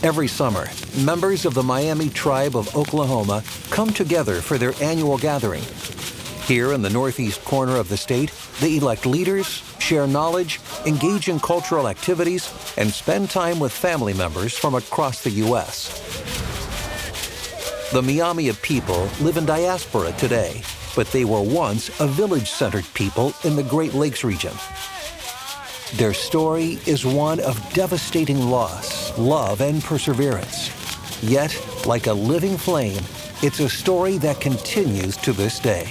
Every summer, members of the Myaamia tribe of Oklahoma come together for their annual gathering. Here in the northeast corner of the state, they elect leaders, share knowledge, engage in cultural activities, and spend time with family members from across the U.S. The Myaamia people live in diaspora today, but they were once a village-centered people in the Great Lakes region. Their story is one of devastating loss, love, and perseverance. Yet, like a living flame, it's a story that continues to this day.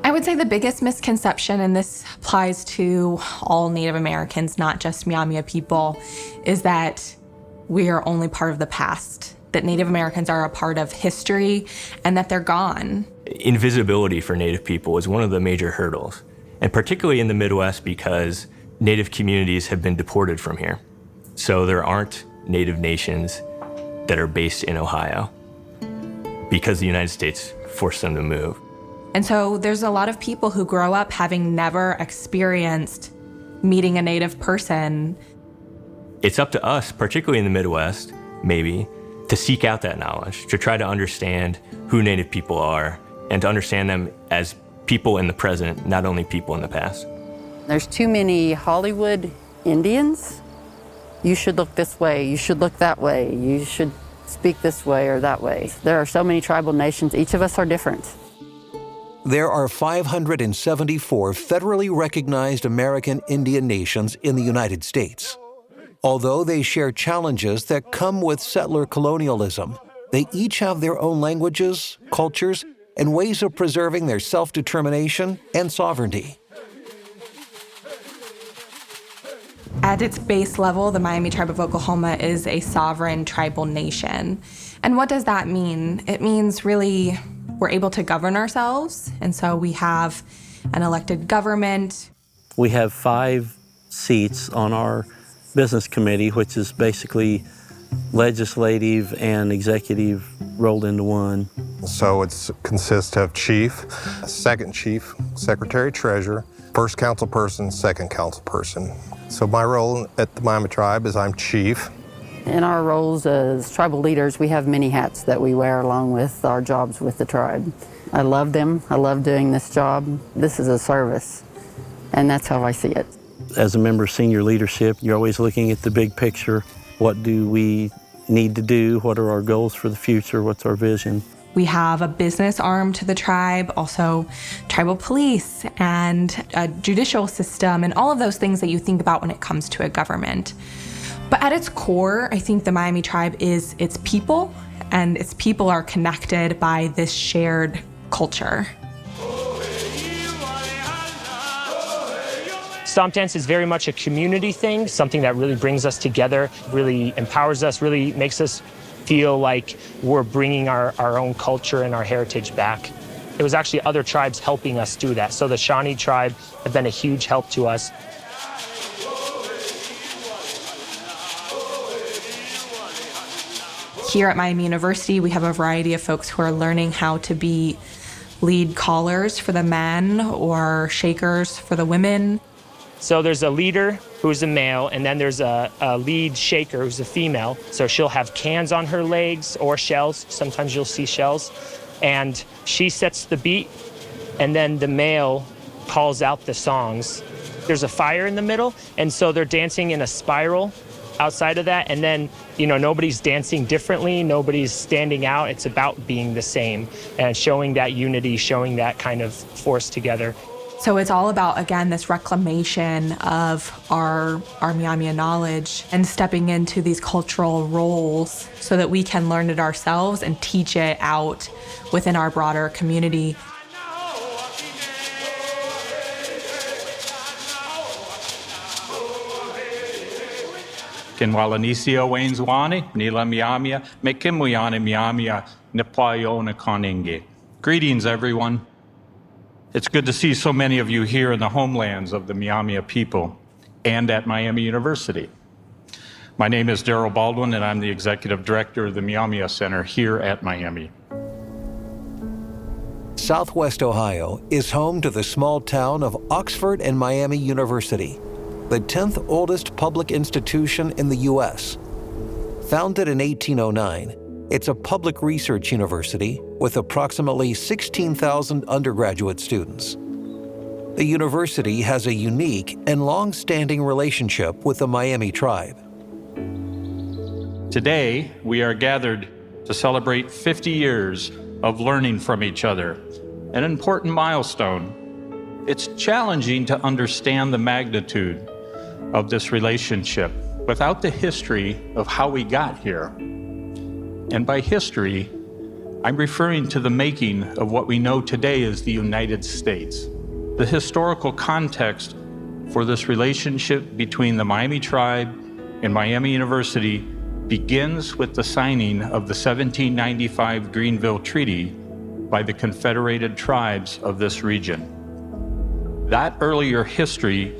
I would say the biggest misconception, and this applies to all Native Americans, not just Myaamia people, is that we are only part of the past, that Native Americans are a part of history, and that they're gone. Invisibility for Native people is one of the major hurdles, and particularly in the Midwest because Native communities have been deported from here. So there aren't Native nations that are based in Ohio because the United States forced them to move. And so there's a lot of people who grow up having never experienced meeting a Native person. It's up to us, particularly in the Midwest, maybe, to seek out that knowledge, to try to understand who Native people are, and to understand them as people in the present, not only people in the past. There's too many Hollywood Indians. You should look this way, you should look that way, you should speak this way or that way. There are so many tribal nations, each of us are different. There are 574 federally recognized American Indian nations in the United States. Although they share challenges that come with settler colonialism, they each have their own languages, cultures, and ways of preserving their self-determination and sovereignty. At its base level, the Myaamia tribe of Oklahoma is a sovereign tribal nation. And what does that mean? It means really we're able to govern ourselves, and so we have an elected government. We have 5 seats on our business committee, which is basically legislative and executive rolled into one. So it consists of chief, second chief, secretary treasurer, first council person, second council person. So my role at the Myaamia tribe is I'm chief. In our roles as tribal leaders, we have many hats that we wear along with our jobs with the tribe. I love them. I love doing this job. This is a service, and that's how I see it. As a member of senior leadership, you're always looking at the big picture. What do we need to do? What are our goals for the future? What's our vision? We have a business arm to the tribe, also tribal police and a judicial system, and all of those things that you think about when it comes to a government. But at its core, I think the Myaamia tribe is its people, and its people are connected by this shared culture. Stomp Dance is very much a community thing, something that really brings us together, really empowers us, really makes us feel like we're bringing our own culture and our heritage back. It was actually other tribes helping us do that. So the Shawnee tribe have been a huge help to us. Here at Myaamia University, we have a variety of folks who are learning how to be lead callers for the men or shakers for the women. So there's a leader who's a male, and then there's a lead shaker who's a female. So she'll have cans on her legs or shells. Sometimes you'll see shells. And she sets the beat, and then the male calls out the songs. There's a fire in the middle, and so they're dancing in a spiral outside of that. And then, nobody's dancing differently. Nobody's standing out. It's about being the same and showing that unity, showing that kind of force together. So it's all about, again, this reclamation of our Myaamia knowledge and stepping into these cultural roles so that we can learn it ourselves and teach it out within our broader community. Kinwalanisio Wainswani, Nila Myaamia, Mekimwiani Myaamia, Neepwaantiinki. Greetings, everyone. It's good to see so many of you here in the homelands of the Myaamia people and at Myaamia University. My name is Darrell Baldwin, and I'm the Executive Director of the Myaamia Center here at Myaamia. Southwest Ohio is home to the small town of Oxford and Miami University, the 10th oldest public institution in the U.S. Founded in 1809, it's a public research university with approximately 16,000 undergraduate students. The university has a unique and long-standing relationship with the Myaamia tribe. Today, we are gathered to celebrate 50 years of learning from each other, an important milestone. It's challenging to understand the magnitude of this relationship without the history of how we got here. And by history, I'm referring to the making of what we know today as the United States. The historical context for this relationship between the Myaamia tribe and Miami University begins with the signing of the 1795 Greenville Treaty by the Confederated Tribes of this region. That earlier history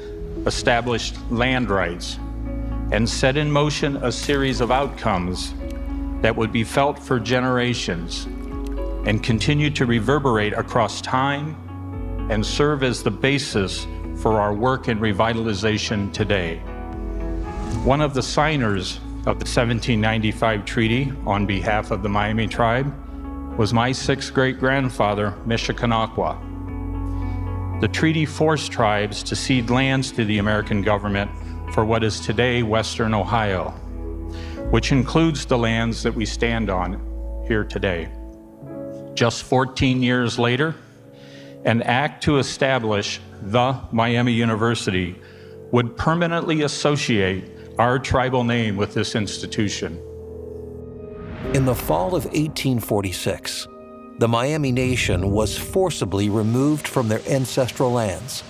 established land rights and set in motion a series of outcomes that would be felt for generations and continue to reverberate across time and serve as the basis for our work in revitalization today. One of the signers of the 1795 treaty on behalf of the Myaamia tribe was my sixth great-grandfather, Misconceptions. The treaty forced tribes to cede lands to the American government for what is today Western Ohio, which includes the lands that we stand on here today. Just 14 years later, an act to establish the Miami University would permanently associate our tribal name with this institution. In the fall of 1846, the Myaamia Nation was forcibly removed from their ancestral lands.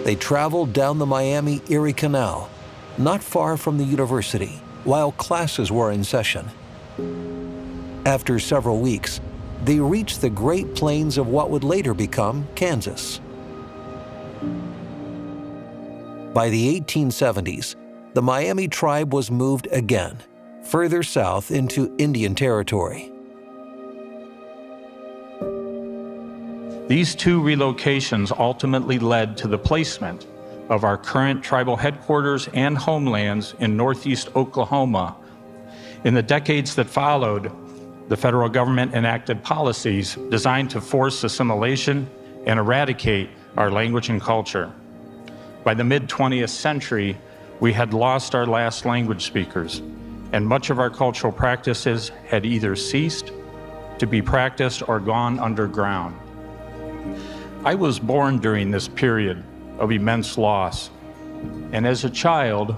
They traveled down the Miami-Erie Canal, not far from the university, while classes were in session. After several weeks, they reached the Great Plains of what would later become Kansas. By the 1870s, the Myaamia tribe was moved again, further south into Indian Territory. These two relocations ultimately led to the placement of our current tribal headquarters and homelands in northeast Oklahoma. In the decades that followed, the federal government enacted policies designed to force assimilation and eradicate our language and culture. By the mid-20th century, we had lost our last language speakers, and much of our cultural practices had either ceased to be practiced or gone underground. I was born during this period of immense loss, and as a child,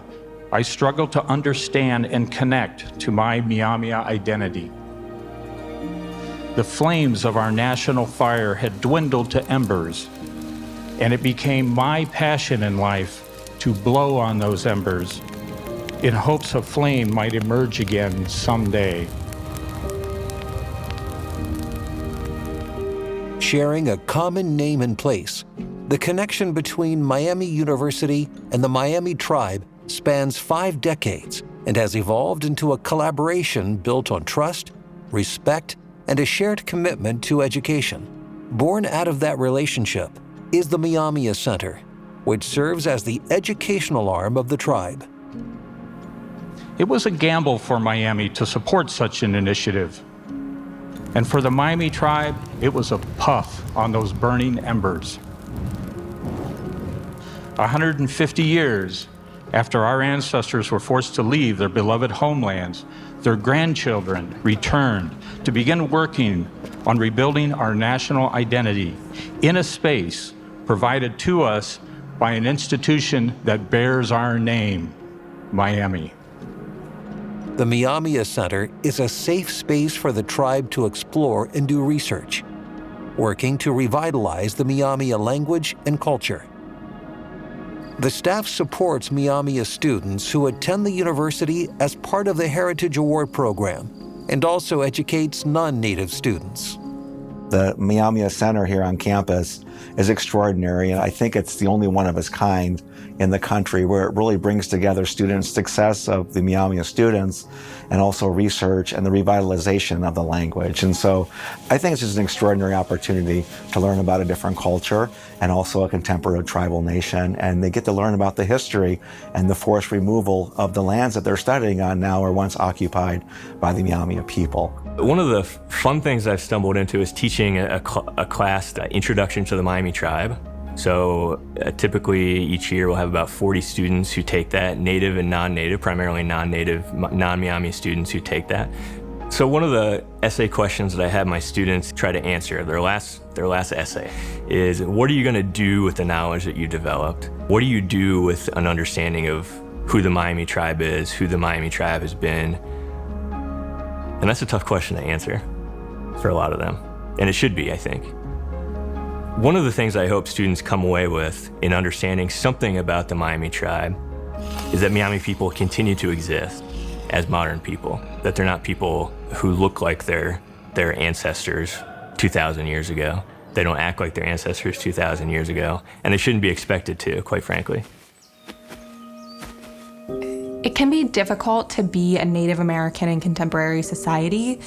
I struggled to understand and connect to my Myaamia identity. The flames of our national fire had dwindled to embers, and it became my passion in life to blow on those embers in hopes a flame might emerge again someday. Sharing a common name and place, the connection between Miami University and the Myaamia tribe spans 5 decades and has evolved into a collaboration built on trust, respect, and a shared commitment to education. Born out of that relationship is the Myaamia Center, which serves as the educational arm of the tribe. It was a gamble for Miami to support such an initiative. And for the Myaamia tribe, it was a puff on those burning embers. 150 years after our ancestors were forced to leave their beloved homelands, their grandchildren returned to begin working on rebuilding our national identity in a space provided to us by an institution that bears our name, Miami. The Myaamia Center is a safe space for the tribe to explore and do research, working to revitalize the Myaamia language and culture. The staff supports Myaamia students who attend the university as part of the Heritage Award program and also educates non-native students. The Myaamia Center here on campus is extraordinary, and I think it's the only one of its kind in the country where it really brings together students' success of the Myaamia students and also research and the revitalization of the language. And so I think it's just an extraordinary opportunity to learn about a different culture and also a contemporary tribal nation. And they get to learn about the history and the forced removal of the lands that they're studying on now were once occupied by the Myaamia people. One of the fun things I've stumbled into is teaching a class, Introduction to the Myaamia Tribe. So typically each year we'll have about 40 students who take that, native and non-native, primarily non-native, non-Myaamia students who take that. So one of the essay questions that I have my students try to answer, their last essay, is what are you going to do with the knowledge that you developed? What do you do with an understanding of who the Myaamia tribe is, who the Myaamia tribe has been? And that's a tough question to answer for a lot of them. And it should be, I think. One of the things I hope students come away with in understanding something about the Myaamia tribe is that Myaamia people continue to exist as modern people, that they're not people who look like their ancestors 2,000 years ago. They don't act like their ancestors 2,000 years ago, and they shouldn't be expected to, quite frankly. It can be difficult to be a Native American in contemporary society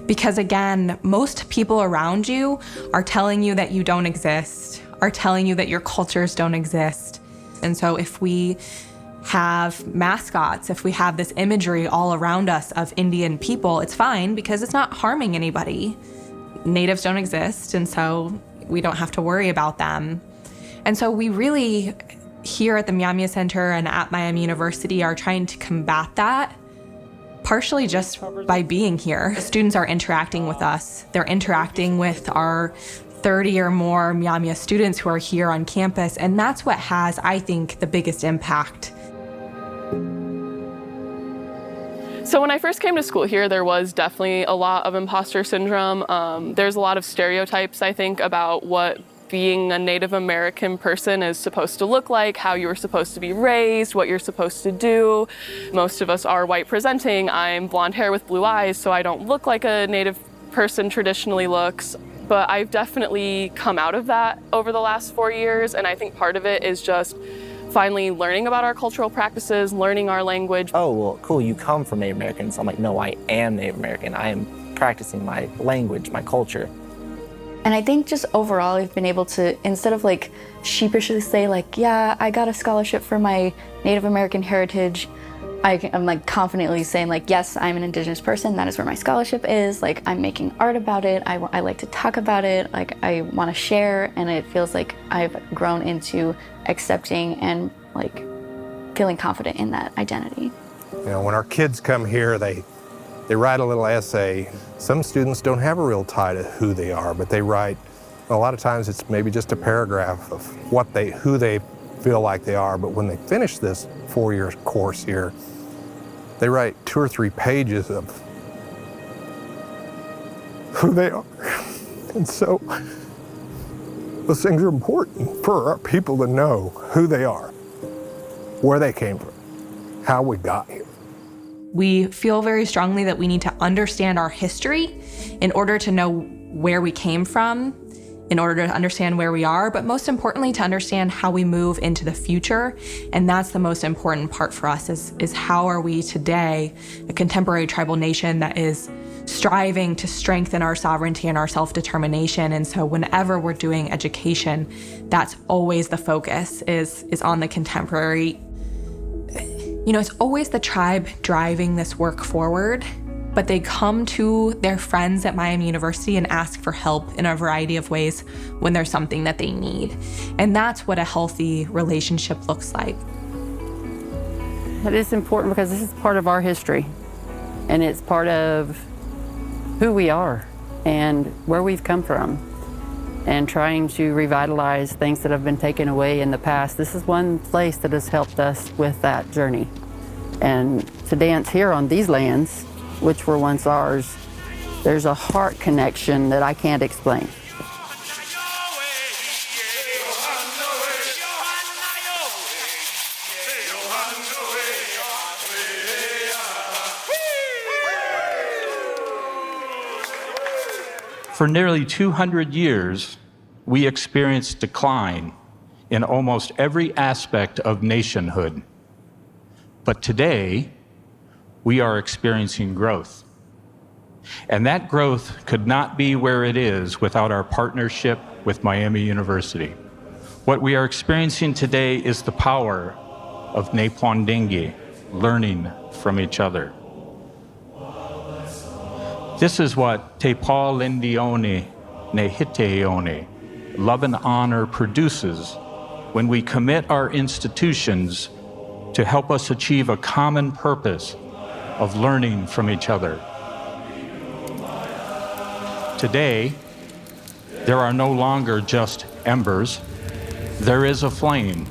because, again, most people around you are telling you that you don't exist, are telling you that your cultures don't exist. And so if we have mascots, if we have this imagery all around us of Indian people, it's fine because it's not harming anybody. Natives don't exist, and so we don't have to worry about them. And so we really, here at the Myaamia Center and at Miami University, are trying to combat that, partially just by being here. Students are interacting with us. They're interacting with our 30 or more Myaamia students who are here on campus, and that's what has, I think, the biggest impact. So when I first came to school here, there was definitely a lot of imposter syndrome. There's a lot of stereotypes, I think, about what being a Native American person is supposed to look like, how you were supposed to be raised, what you're supposed to do. Most of us are white presenting. I'm blonde hair with blue eyes, so I don't look like a Native person traditionally looks. But I've definitely come out of that over the last 4 years, and I think part of it is just finally learning about our cultural practices, learning our language. Oh, well, cool, you come from Native Americans. I'm like, no, I am Native American. I am practicing my language, my culture. And I think just overall, I've been able to, instead of like sheepishly say like, yeah, I got a scholarship for my Native American heritage, I'm like confidently saying like, yes, I'm an Indigenous person. That is where my scholarship is. Like, I'm making art about it. I like to talk about it. Like, I want to share. And it feels like I've grown into accepting and like feeling confident in that identity. You know, when our kids come here, they write a little essay. Some students don't have a real tie to who they are, but they write, a lot of times it's maybe just a paragraph of who they feel like they are. But when they finish this 4-year course here, they write 2 or 3 pages of who they are. And so those things are important for our people to know who they are, where they came from, how we got here. We feel very strongly that we need to understand our history in order to know where we came from, in order to understand where we are, but most importantly, to understand how we move into the future. And that's the most important part for us is how are we today, a contemporary tribal nation that is striving to strengthen our sovereignty and our self-determination. And so whenever we're doing education, that's always the focus is on the contemporary. You know, it's always the tribe driving this work forward, but they come to their friends at Miami University and ask for help in a variety of ways when there's something that they need. And that's what a healthy relationship looks like. It is important because this is part of our history, and it's part of who we are and where we've come from, and trying to revitalize things that have been taken away in the past. This is one place that has helped us with that journey. And to dance here on these lands, which were once ours, there's a heart connection that I can't explain. For nearly 200 years, we experienced decline in almost every aspect of nationhood. But today, we are experiencing growth. And that growth could not be where it is without our partnership with Miami University. What we are experiencing today is the power of Neepwaantiinki, learning from each other. This is what Te Pā Lindione Ne Hiteone, love and honor, produces when we commit our institutions to help us achieve a common purpose of learning from each other. Today, there are no longer just embers. There is a flame